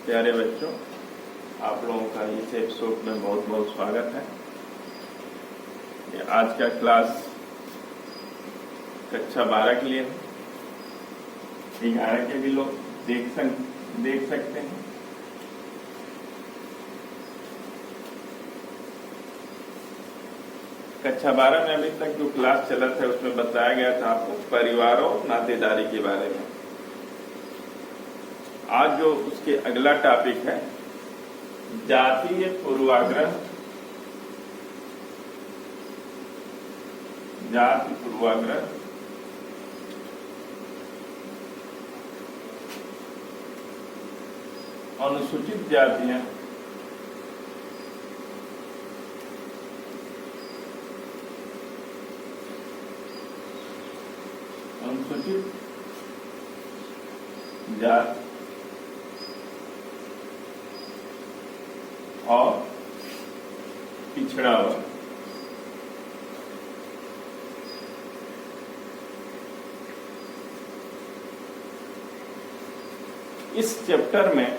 प्यारे बच्चों, आप लोगों का इस एपिसोड में बहुत बहुत स्वागत है। आज का क्लास कक्षा 12 के लिए है। 11 के भी लोग देख सकते हैं। कक्षा 12 में अभी तक जो क्लास चला था उसमें बताया गया था आपको परिवार और नातेदारी के बारे में। आज जो उसके अगला टॉपिक है जातीय पूर्वाग्रह, जाति पूर्वाग्रह, अनुसूचित जातियां, अनुसूचित जाति और पिछड़ा वर्ग। इस चैप्टर में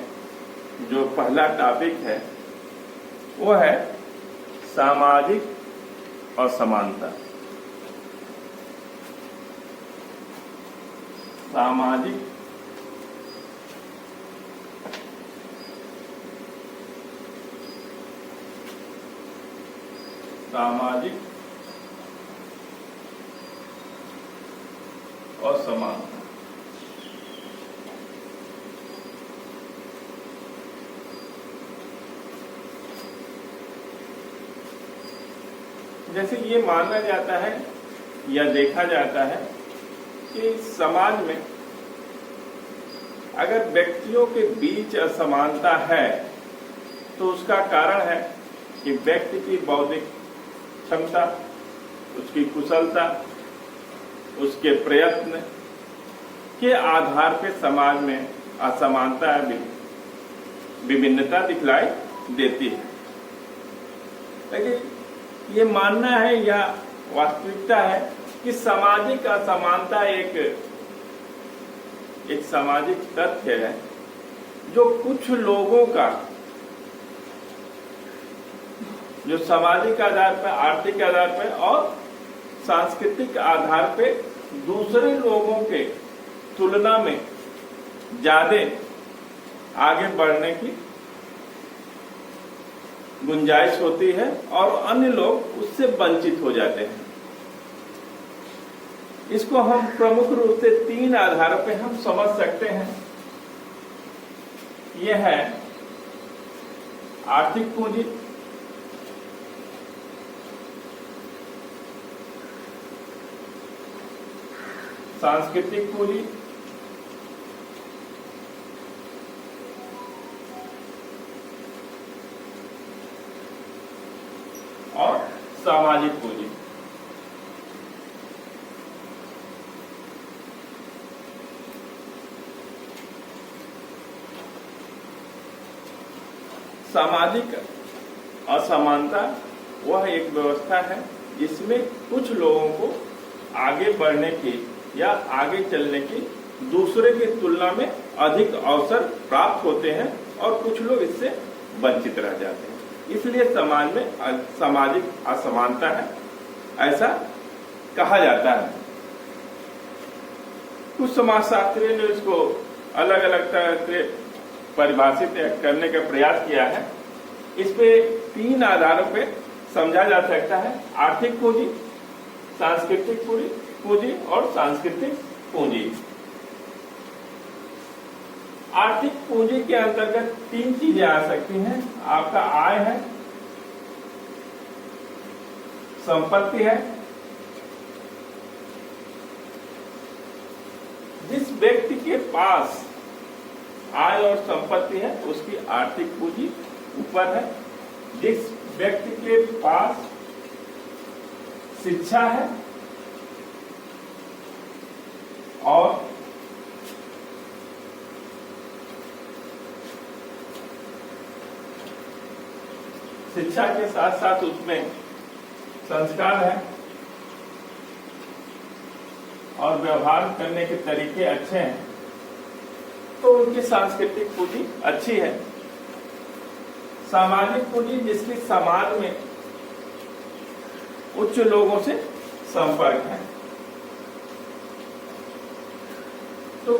जो पहला टॉपिक है वो है सामाजिक असमानता। सामाजिक असमानता। जैसे ये माना जाता है या देखा जाता है कि समाज में अगर व्यक्तियों के बीच असमानता है तो उसका कारण है कि व्यक्ति की बौद्धिक क्षमता, उसकी कुशलता, उसके प्रयत्न के आधार पर समाज में असमानता विभिन्नता दिखलाई देती है। लेकिन ये मानना है या वास्तविकता है कि सामाजिक असमानता एक सामाजिक तथ्य है जो कुछ लोगों का, जो सामाजिक आधार पर, आर्थिक आधार पर और सांस्कृतिक आधार पर दूसरे लोगों के तुलना में ज्यादा आगे बढ़ने की गुंजाइश होती है और अन्य लोग उससे वंचित हो जाते हैं। इसको हम प्रमुख रूप से 3 आधारों पे हम समझ सकते हैं। यह है आर्थिक पूंजी, सांस्कृतिक पूंजी और सामाजिक पूंजी। सामाजिक असमानता वह एक व्यवस्था है जिसमें कुछ लोगों को आगे बढ़ने की या आगे चलने की दूसरे की तुलना में अधिक अवसर प्राप्त होते हैं और कुछ लोग इससे वंचित रह जाते हैं। इसलिए समाज में सामाजिक असमानता है, ऐसा कहा जाता है। कुछ समाजशास्त्रियों ने इसको अलग अलग तरह से परिभाषित करने का प्रयास किया है। इस पे 3 आधारों पे समझा जा सकता है: आर्थिक पूंजी, सांस्कृतिक पूंजी और सांस्कृतिक पूंजी। आर्थिक पूंजी के अंतर्गत 3 चीजें आ सकती हैं। आपका आय है, संपत्ति है। जिस व्यक्ति के पास आय और संपत्ति है उसकी आर्थिक पूंजी ऊपर है। जिस व्यक्ति के पास शिक्षा है और शिक्षा के साथ साथ उसमें संस्कार है और व्यवहार करने के तरीके अच्छे हैं तो उनकी सांस्कृतिक पूंजी अच्छी है। सामाजिक पूंजी जिसकी समाज में उच्च लोगों से संपर्क है। तो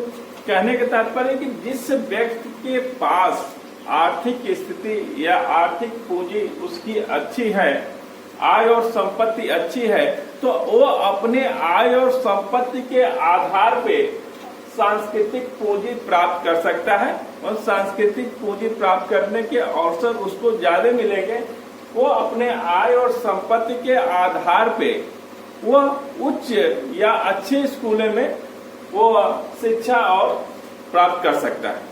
कहने का तात्पर्य कि जिस व्यक्ति के पास आर्थिक स्थिति या आर्थिक पूंजी उसकी अच्छी है, आय और संपत्ति अच्छी है, तो वो अपने आय और संपत्ति के आधार पे सांस्कृतिक पूंजी प्राप्त कर सकता है और सांस्कृतिक पूंजी प्राप्त करने के अवसर उसको ज्यादा मिलेंगे। वो अपने आय और संपत्ति के आधार पे वह उच्च या अच्छे स्कूलों में वो शिक्षा और प्राप्त कर सकता है,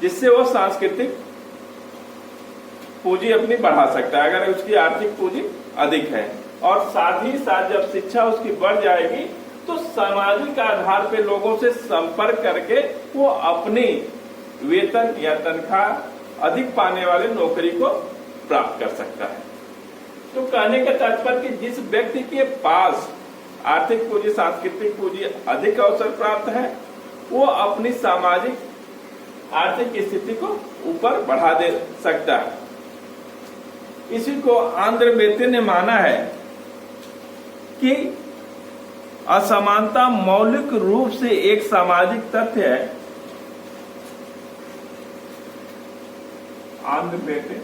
जिससे वो सांस्कृतिक पूंजी अपनी बढ़ा सकता है अगर उसकी आर्थिक पूंजी अधिक है। और साथ ही साथ जब शिक्षा उसकी बढ़ जाएगी तो सामाजिक आधार पे लोगों से संपर्क करके वो अपनी वेतन या तनख्वाह अधिक पाने वाले नौकरी को प्राप्त कर सकता है। तो कहने का तात्पर्य कि जिस व्यक्ति के पास आर्थिक पूंजी, सांस्कृतिक पूंजी अधिक अवसर प्राप्त है, वो अपनी सामाजिक आर्थिक स्थिति को ऊपर बढ़ा दे सकता है। इसी को आंध्र बेते ने माना है कि असमानता मौलिक रूप से एक सामाजिक तथ्य है। आंध्र बेते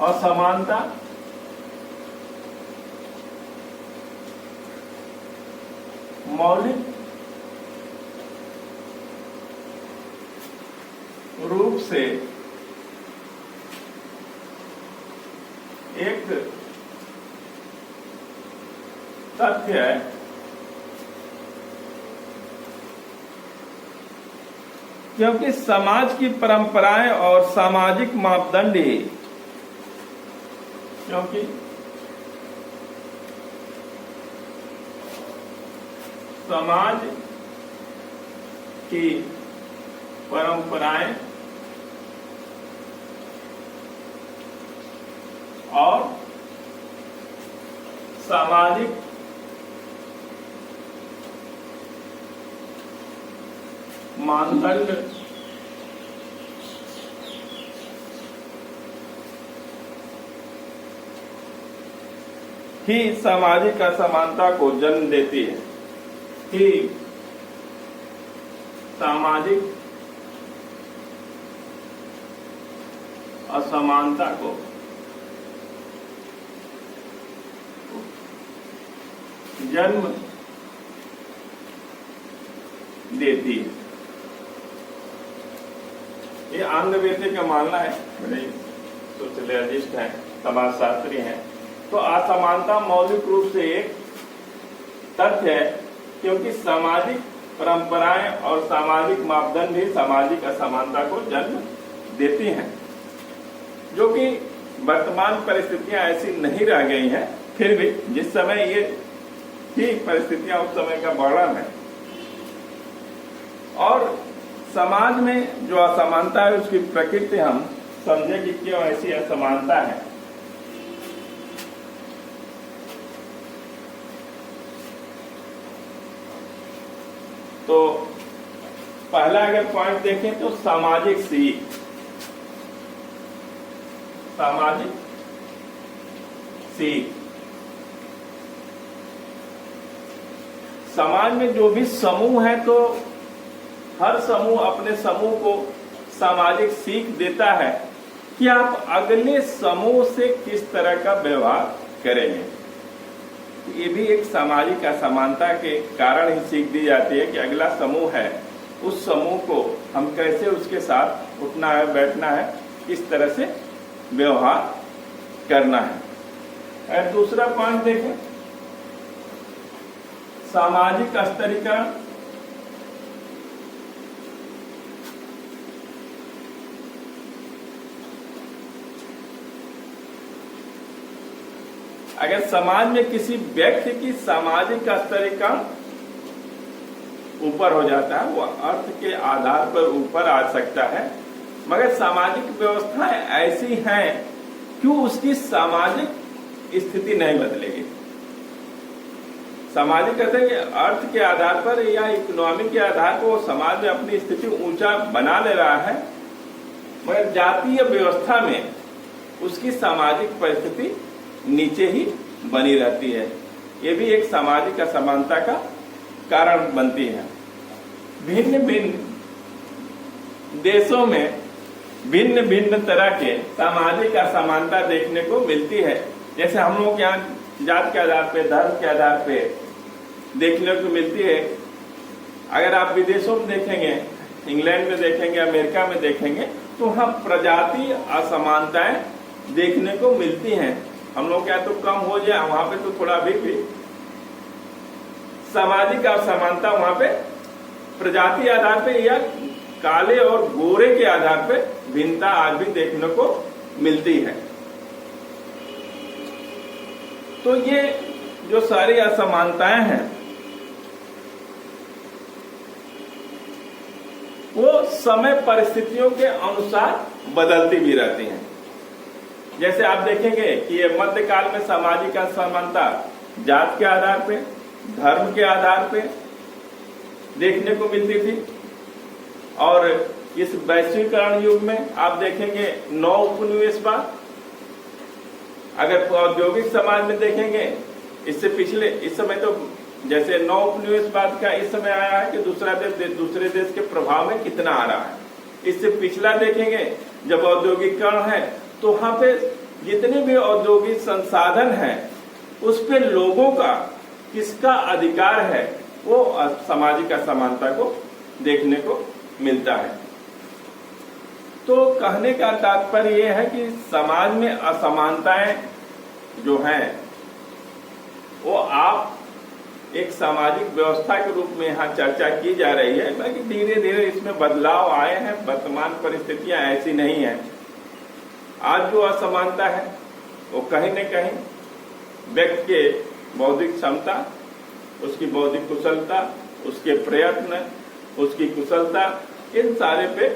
असमानता मौलिक रूप से एक तथ्य है, क्योंकि समाज की परंपराएं और सामाजिक मापदंड ही समाज की परंपराएं और सामाजिक मानदंड ही सामाजिक असमानता को जन्म देती है, ही सामाजिक असमानता को जन्म देती है। ये आंध्र बेते का मानना है, बड़े सोशलिस्ट हैं, समाजशास्त्री हैं। तो असमानता मौलिक रूप से एक तथ्य है, क्योंकि सामाजिक परंपराएं और सामाजिक मापदंड भी सामाजिक असमानता को जन्म देती हैं, जो कि वर्तमान परिस्थितियां ऐसी नहीं रह गई हैं। फिर भी जिस समय ये ठीक परिस्थितियां उस समय का वर्णन है। और समाज में जो असमानता है उसकी प्रकृति हम समझे कि क्यों ऐसी असमानता है। तो पहला अगर पॉइंट देखें तो सामाजिक सीख, सामाजिक सीख। समाज में जो भी समूह है तो हर समूह अपने समूह को सामाजिक सीख देता है कि आप अगले समूह से किस तरह का व्यवहार करेंगे। ये भी एक सामाजिक असमानता के कारण ही सीख दी जाती है कि अगला समूह है, उस समूह को हम कैसे उसके साथ उठना है, बैठना है, किस तरह से व्यवहार करना है। और दूसरा पॉइंट देखें, सामाजिक स्तरीकरण। अगर समाज में किसी व्यक्ति की सामाजिक स्तरीकरण ऊपर हो जाता है, वो अर्थ के आधार पर ऊपर आ सकता है, मगर सामाजिक व्यवस्थाएं ऐसी हैं कि उसकी सामाजिक स्थिति नहीं बदलेगी। सामाजिक कहते हैं कि अर्थ के आधार पर या इकोनॉमी के आधार पर वो समाज में अपनी स्थिति ऊंचा बना ले रहा है, मगर जातीय व्यवस्था में उसकी सामाजिक परिस्थिति नीचे ही बनी रहती है। ये भी एक सामाजिक असमानता का कारण बनती है। भिन्न भिन्न देशों में भिन्न भिन्न तरह के सामाजिक असमानता देखने को मिलती है। जैसे हम लोग यहाँ जात के आधार पे, धर्म के आधार पे देखने को मिलती है। अगर आप विदेशों में देखेंगे, इंग्लैंड में देखेंगे, अमेरिका में देखेंगे, तो वहाँ प्रजातीय असमानताएं देखने को मिलती हैं। हम लोग क्या तो कम हो जाए, वहां पे तो थोड़ा अभी भी सामाजिक असमानता वहां पे प्रजाति आधार पे या काले और गोरे के आधार पे भिन्नता आज भी देखने को मिलती है। तो ये जो सारी असमानताएं हैं वो समय परिस्थितियों के अनुसार बदलती भी रहती हैं। जैसे आप देखेंगे कि ये मध्यकाल में सामाजिक असमानता जात के आधार पे, धर्म के आधार पे देखने को मिलती थी, और इस वैश्वीकरण युग में आप देखेंगे 9 उपनिवेशवाद। अगर औद्योगिक समाज में देखेंगे, इससे पिछले इस समय तो जैसे 9 उपनिवेशवाद का इस समय आया है कि दूसरे देश के प्रभाव में कितना आ रहा है। इससे पिछला देखेंगे जब औद्योगिकरण है, तो वहां पे जितने भी औद्योगिक संसाधन हैं उस पे लोगों का किसका अधिकार है, वो सामाजिक असमानता को देखने को मिलता है। तो कहने का तात्पर्य यह है कि समाज में असमानताएं जो हैं वो आप एक सामाजिक व्यवस्था के रूप में यहाँ चर्चा की जा रही है, बाकी धीरे धीरे इसमें बदलाव आए हैं। वर्तमान परिस्थितियां ऐसी नहीं है। आज जो असमानता है वो कहीं न कहीं व्यक्ति के बौद्धिक क्षमता, उसकी बौद्धिक कुशलता, उसके प्रयत्न, उसकी कुशलता, इन सारे पे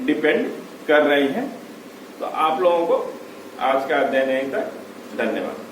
डिपेंड कर रही हैं। तो आप लोगों को आज का अध्ययन यहीं तक। धन्यवाद।